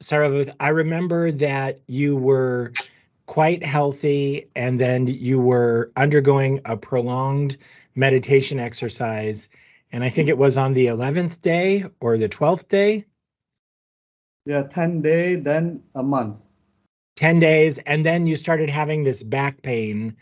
Saravath, I remember that you were quite healthy and then you were undergoing a prolonged meditation exercise. And I think it was on the 11th day or the 12th day. Yeah, 10 days, then a month. 10 days. And then you started having this back pain,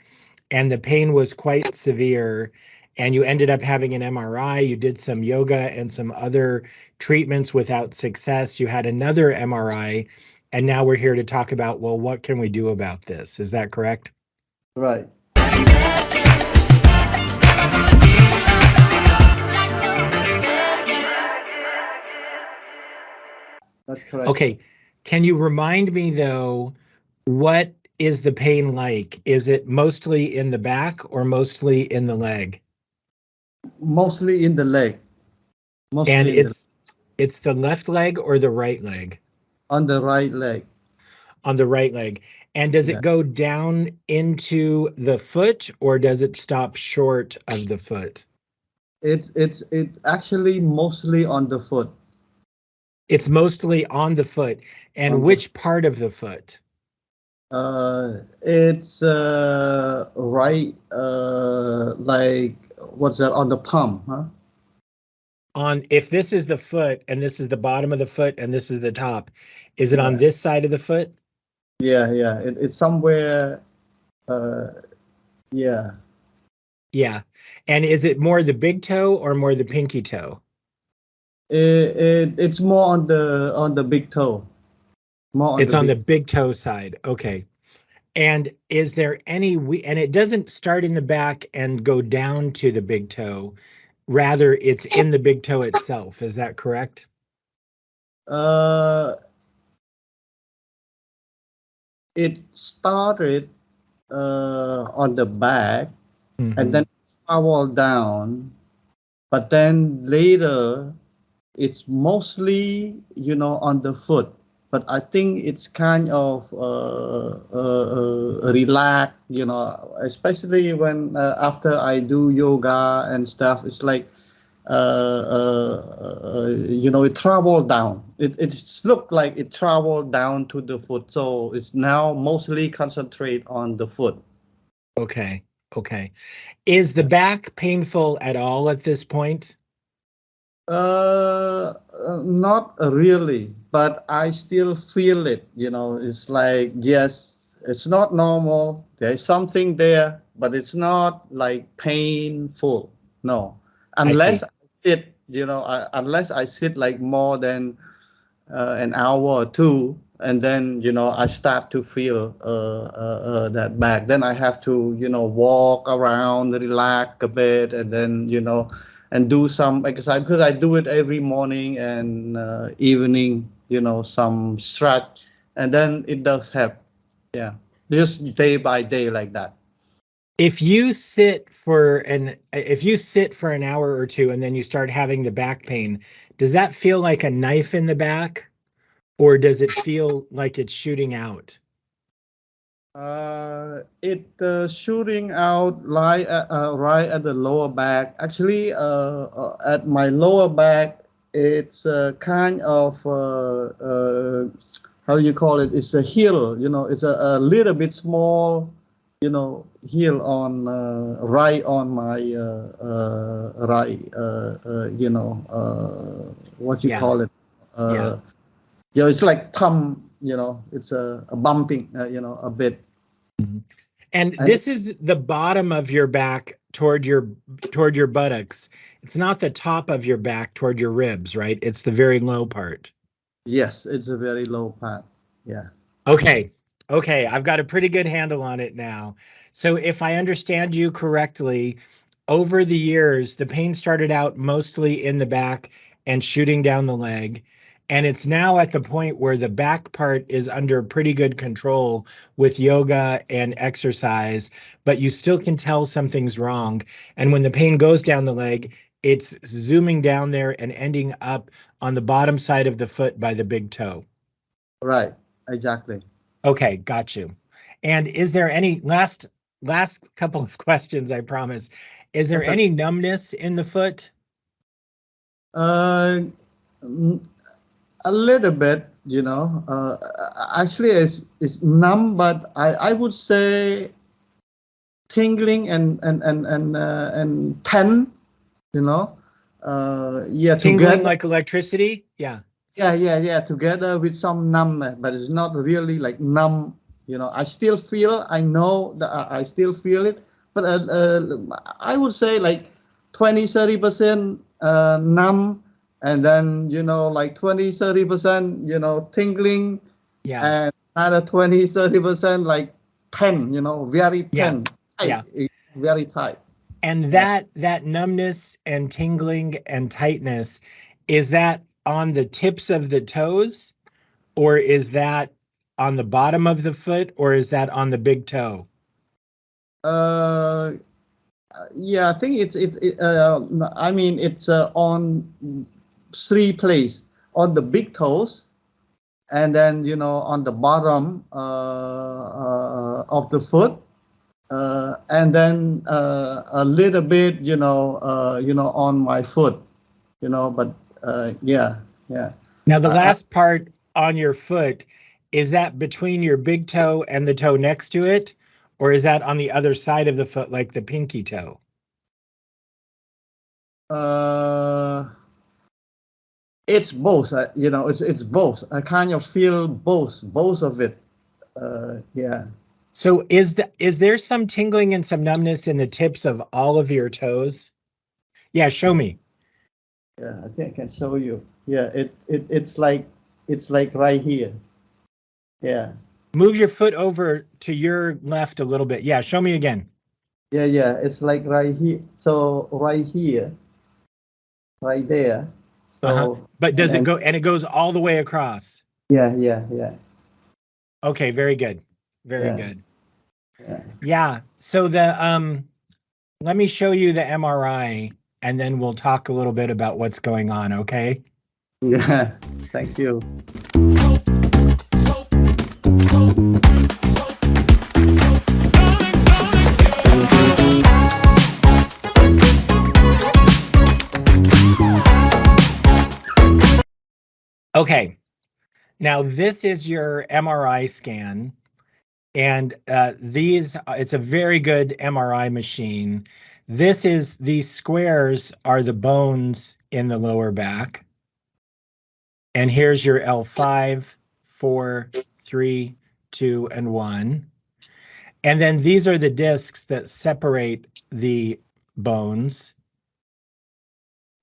and the pain was quite severe. And you ended up having an MRI. You did some yoga and some other treatments without success. You had another MRI. And now we're here to talk about, well, what can we do about this? Is that correct? Right. That's correct. Okay. Can you remind me, though, what is the pain like? Is it mostly in the back or mostly in the leg? Mostly in the leg. And Mostly in it's the left leg or the right leg? on the right leg. On the right leg. And does Yeah. it go down into the foot or does it stop short of the foot? It actually mostly on the foot. It's mostly on the foot. And On the which part of the foot? it's right like what's that on the palm, huh? If this is the foot and this is the bottom of the foot and this is the top, is it on Yeah. this side of the foot? Yeah. It's somewhere uh yeah. Yeah. And is it more the big toe or more the pinky toe? It's more on the big toe. More on It's the on big. the big toe side. Okay. And is there any, and it doesn't start in the back and go down to the big toe. Rather, it's in the big toe itself. Is that correct? Uh, it started on the back and Mm-hmm. then traveled down, but then later it's mostly on the foot. But I think it's kind of relaxed, especially when after I do yoga and stuff. It's like it traveled down. It looked like it traveled down to the foot. So it's now mostly concentrate on the foot. Okay. Okay. Is the back painful at all at this point? Not really, but I still feel it. It's like, yes, it's not normal. There's something there, but it's not like painful. No, I unless see. I sit, unless I sit like more than an hour or two, and then I start to feel that back. Then I have to walk around, relax a bit, and then and do some exercise because I do it every morning and evening. Some stretch, and then it does help. Yeah, just day by day like that. If you sit for an hour or two and then you start having the back pain, does that feel like a knife in the back or does it feel like it's shooting out? It shooting out right at the lower back. Actually, at my lower back, it's kind of how do you call it? It's a heel. It's a little bit small. Heel on right on my right. What you Yeah. call it? Yeah. It's like thumb. It's a bumping. A bit. Mhm. And And this is the bottom of your back toward your buttocks. It's not the top of your back toward your ribs, right? It's the very low part. yes, it's a very low part. Yeah. Okay. Okay, I've got a pretty good handle on it now. So if I understand you correctly, over the years, the pain started out mostly in the back and shooting down the leg. And it's now at the point where the back part is under pretty good control with yoga and exercise, but you still can tell something's wrong. And when the pain goes down the leg, it's zooming down there and ending up on the bottom side of the foot by the big toe. Right. Exactly. Okay, got you. And is there any last couple of questions, I promise. Is there That's any numbness in the foot? Uh, n- A little bit, actually it's numb, but I would say tingling and ten, you know, yeah, Tingling together. like electricity? Yeah. Yeah, together with some numbness, but it's not really like numb. I still feel, I know that I still feel it, but I would say like 20-30% numb, and then, like 20-30%, tingling, Yeah. and another 20-30% like 10, very Yeah. 10, tight, Yeah. very tight. And Yeah. that numbness and tingling and tightness, is that on the tips of the toes, or is that on the bottom of the foot, or is that on the big toe? Uh, yeah, I think I mean, it's on three places: on the big toes, and then, on the bottom of the foot, and then a little bit, on my foot, but yeah, yeah. Now, the I, last part on your foot, is that between your big toe and the toe next to it, or is that on the other side of the foot, like the pinky toe? it's both. It's both. I kind of feel both of it. Yeah. So is there some tingling and some numbness in the tips of all of your toes? Yeah, show me. Yeah, I think I can show you. Yeah, it's like right here. Yeah. Move your foot over to your left a little bit. Yeah, show me again. Yeah. It's like right here. So right here, right there. Uh-huh. So But and does it and go, and it goes all the way across? yeah. Okay, very good. Very Yeah. good. Yeah. Yeah. So let me show you the MRI and then we'll talk a little bit about what's going on, okay? Yeah. Thank you. Okay. Now this is your MRI scan. And it's a very good MRI machine. These squares are the bones in the lower back. And here's your L5, 4, 3, 2, and 1. And then these are the discs that separate the bones.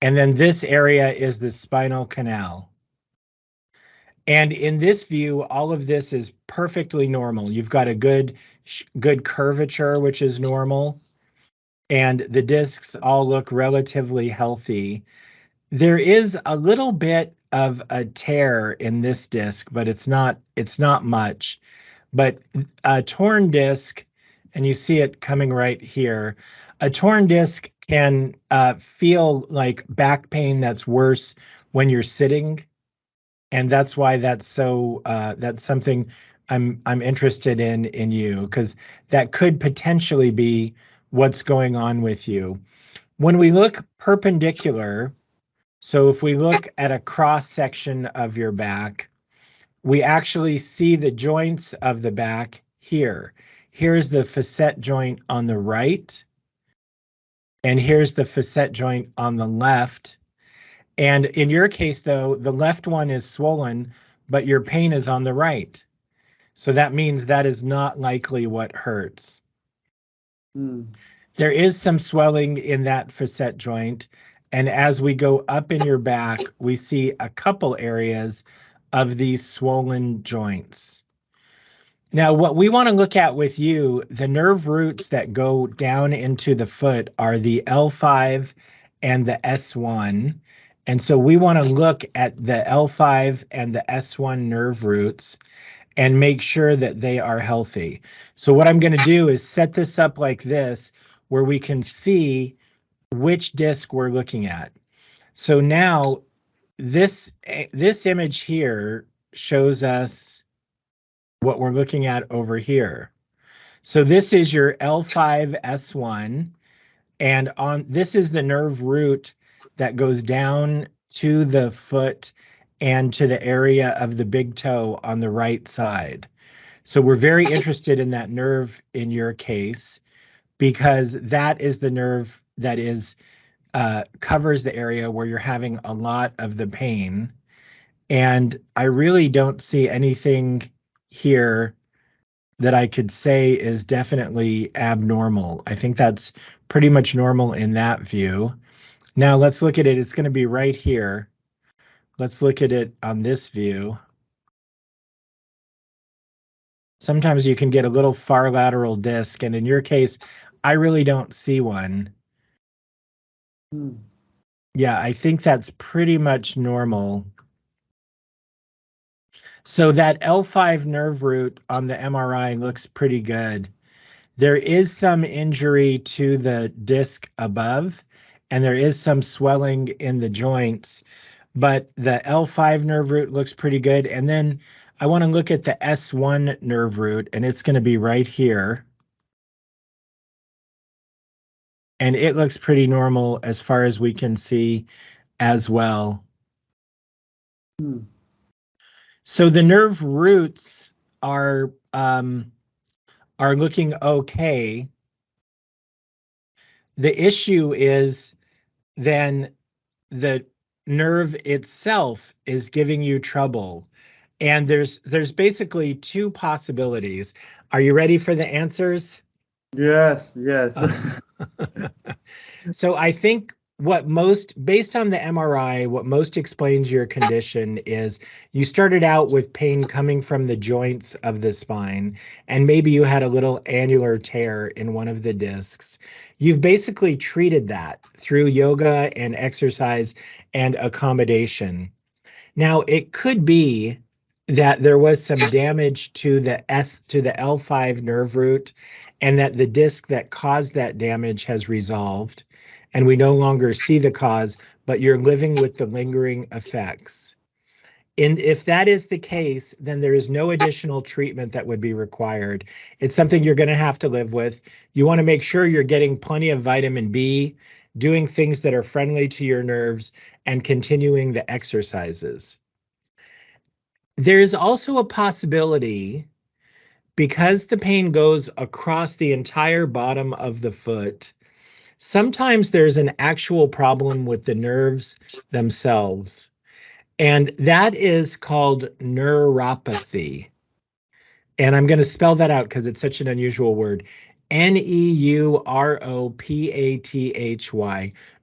And then this area is the spinal canal. And in this view, all of this is perfectly normal. You've got a good curvature, which is normal, and the discs all look relatively healthy. There is a little bit of a tear in this disc, but it's not much. But a torn disc, and you see it coming right here, a torn disc can feel like back pain that's worse when you're sitting, and that's why that's something I'm interested in you, because that could potentially be what's going on with you. When we look perpendicular, so if we look at a cross section of your back, we actually see the joints of the back here. Here's the facet joint on the right, and here's the facet joint on the left. And in your case, though, the left one is swollen, but your pain is on the right. So that means that is not likely what hurts. Mm. There is some swelling in that facet joint. And as we go up in your back, we see a couple areas of these swollen joints. Now, what we want to look at with you, the nerve roots that go down into the foot are the L5 and the S1. And so we want to look at the L5 and the S1 nerve roots and make sure that they are healthy. So what I'm going to do is set this up like this, where we can see which disc we're looking at. So now this image here shows us what we're looking at over here. So this is your L5S1, and on this is the nerve root that goes down to the foot and to the area of the big toe on the right side. So we're very interested in that nerve in your case because that is the nerve that is covers the area where you're having a lot of the pain. And I really don't see anything here that I could say is definitely abnormal. I think that's pretty much normal in that view. Now let's look at it. It's going to be right here. Let's look at it on this view. Sometimes you can get a little far lateral disc, and in your case, I really don't see one. Hmm. Yeah, I think that's pretty much normal. So that L5 nerve root on the MRI looks pretty good. There is some injury to the disc above, and there is some swelling in the joints, but the L5 nerve root looks pretty good. And then I want to look at the S1 nerve root, and it's going to be right here. And it looks pretty normal as far as we can see as well. Hmm. So the nerve roots are looking okay. The issue is then the nerve itself is giving you trouble. And there's basically two possibilities. Are you ready for the answers? Yes, yes. So I think what most, based on the MRI, what most explains your condition is you started out with pain coming from the joints of the spine, and maybe you had a little annular tear in one of the discs. You've basically treated that through yoga and exercise and accommodation. Now, it could be that there was some damage to the L5 nerve root and that the disc that caused that damage has resolved and we no longer see the cause, but you're living with the lingering effects. And if that is the case, then there is no additional treatment that would be required. It's something you're going to have to live with. You want to make sure you're getting plenty of vitamin B, doing things that are friendly to your nerves, and continuing the exercises. There's also a possibility because the pain goes across the entire bottom of the foot. Sometimes there's an actual problem with the nerves themselves, and that is called neuropathy. And I'm going to spell that out because it's such an unusual word. Neuropathy,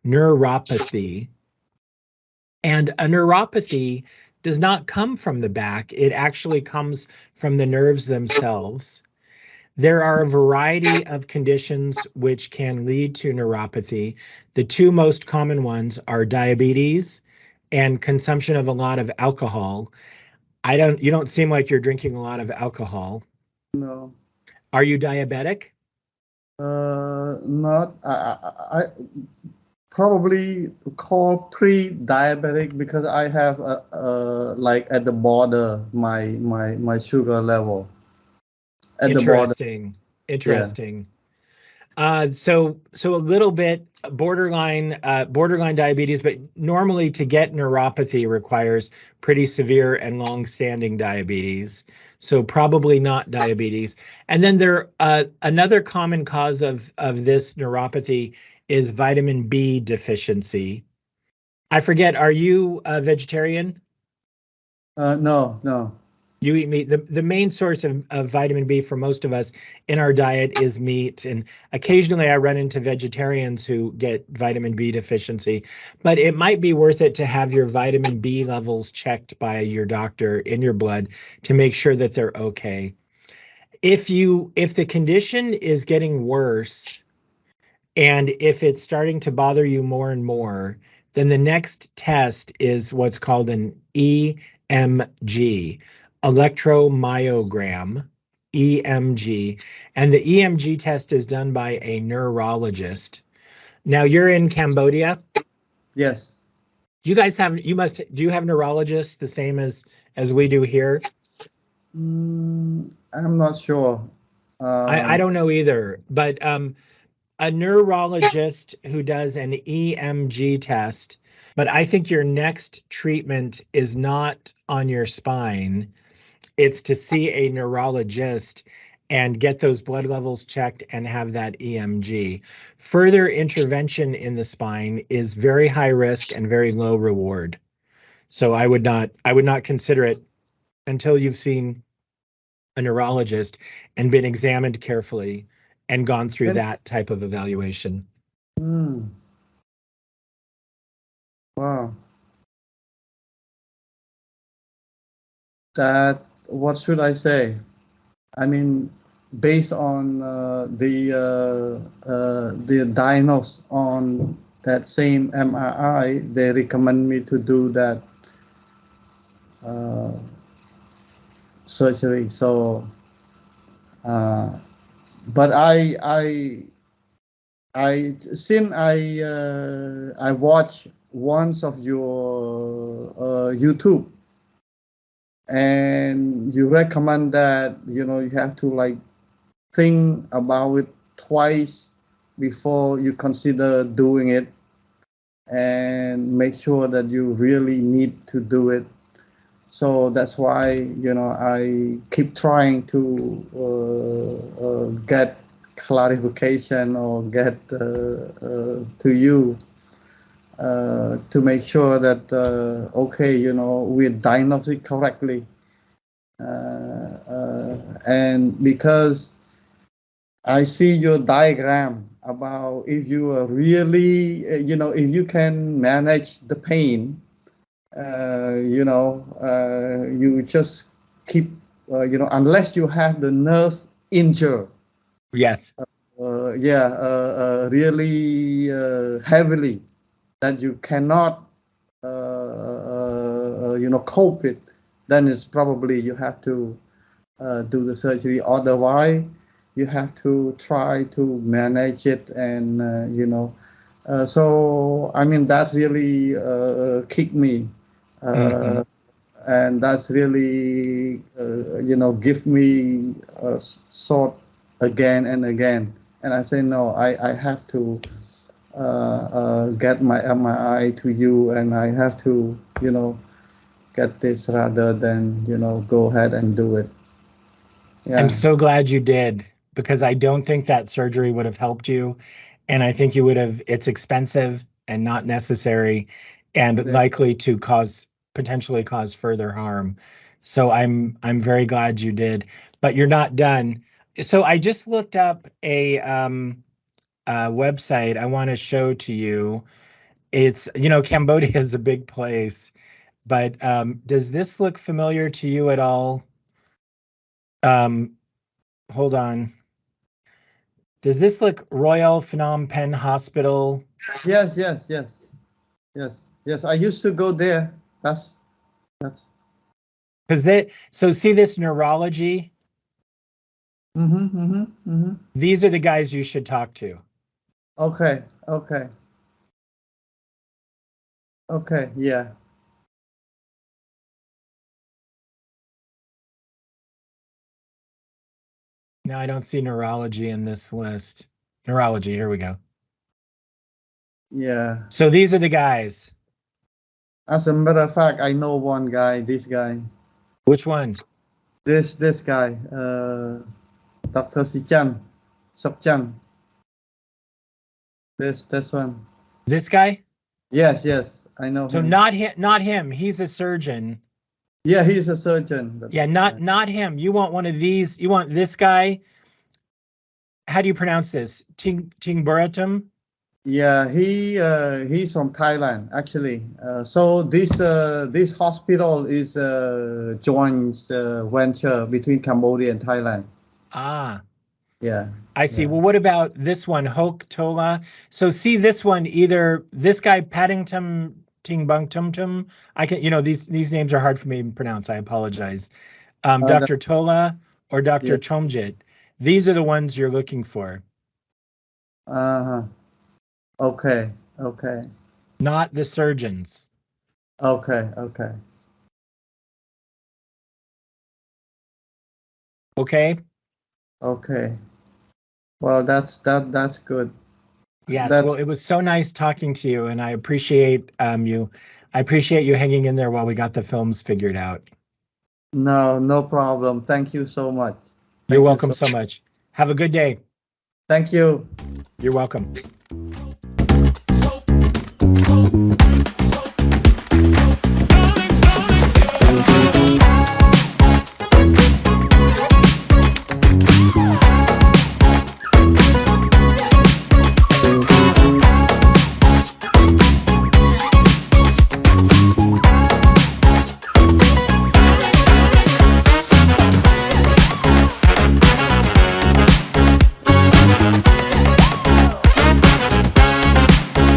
neuropathy. And a neuropathy does not come from the back, it actually comes from the nerves themselves. There are a variety of conditions which can lead to neuropathy. The two most common ones are diabetes and consumption of a lot of alcohol. You don't seem like you're drinking a lot of alcohol. No. Are you diabetic? Not. I probably call pre-diabetic because I have like at the border my sugar level at the border. Interesting. Yeah. Interesting. So a little bit borderline diabetes, but normally to get neuropathy requires pretty severe and long-standing diabetes. So probably not diabetes. And then another common cause of this neuropathy is vitamin B deficiency. I forget, are you a vegetarian? No, no. You eat meat. The main source of vitamin B for most of us in our diet is meat. And occasionally I run into vegetarians who get vitamin B deficiency, but it might be worth it to have your vitamin B levels checked by your doctor in your blood to make sure that they're okay. If the condition is getting worse, and if it's starting to bother you more and more, then the next test is what's called an EMG, electromyogram, EMG. And the EMG test is done by a neurologist. Now you're in Cambodia. Yes. Do you guys have, do you have neurologists the same as we do here? I'm not sure. I Um, don't know either, but a neurologist who does an EMG test, but I think your next treatment is not on your spine. It's to see a neurologist and get those blood levels checked and have that EMG. Further intervention in the spine is very high risk and very low reward. So I would not consider it until you've seen a neurologist and been examined carefully and gone through And that type of evaluation. mm, wow, that what should I say? I mean, based on the diagnose on that same MRI, they recommend me to do that uh, surgery. So, uh, but since I watch once of your YouTube, and you recommend that you have to like think about it twice before you consider doing it, and make sure that you really need to do it. So that's why I keep trying to get clarification or get to you to make sure that okay, we diagnose it correctly, and because I see your diagram about if you are really, if you can manage the pain, you just keep, unless you have the nerve injured, Yes. yeah, really heavily, that you cannot, cope with, then it's probably you have to do the surgery. Otherwise, you have to try to manage it, and so I mean that really kicked me, Hmm. uh, and that's really give me sort again and again. And I say no, I have to get my MRI to you, and I have to get this rather than go ahead and do it. I'm Yeah. so glad you did because I don't think that surgery would have helped you. And I think you would have, it's expensive and not necessary and Yeah. likely to potentially cause further harm. So I'm very glad you did, but you're not done. So I just looked up a website I want to show to you. It's, Cambodia is a big place, but does this look familiar to you at all? Um, Hold on. Does this look Royal Phnom Penh Hospital? Yes, yes, yes, yes, yes. I used to go there. That's. Because so see this neurology? Mm-hmm, mm-hmm, mm-hmm. These are the guys you should talk to. Okay, okay, okay. Yeah, Now I don't see neurology in this list. Neurology, here we go. yeah. So these are the guys. As a matter of fact, I know one guy. This guy. Which one? This guy. Doctor Sichan, Sokchan. This one. This guy? Yes, yes. I know So him. not him. He's a surgeon. Yeah, he's a surgeon. But Yeah, not him. You want one of these. You want this guy. How do you pronounce this? Ting Buratum? yeah, he's from Thailand actually. So this hospital is a joint venture between Cambodia and Thailand. Ah, Yeah, I see. yeah. Well, what about this one, Hoke Tola? So see this one, either this guy Paddington Ting Bung Tum Tum. I can, these names are hard for me to pronounce. I apologize. That, Dr. Tola or yeah. Dr. Chomjit. These are the ones you're looking for, Uh-huh. Okay, okay, not the surgeons. okay, okay, Okay. okay. Well, that's good. Yes, well, That's it was so nice talking to you, and I appreciate you. I appreciate you hanging in there while we got the films figured out. no problem. Thank you so much. You're Thank you welcome so. so much. Have a good day. Thank you. You're welcome.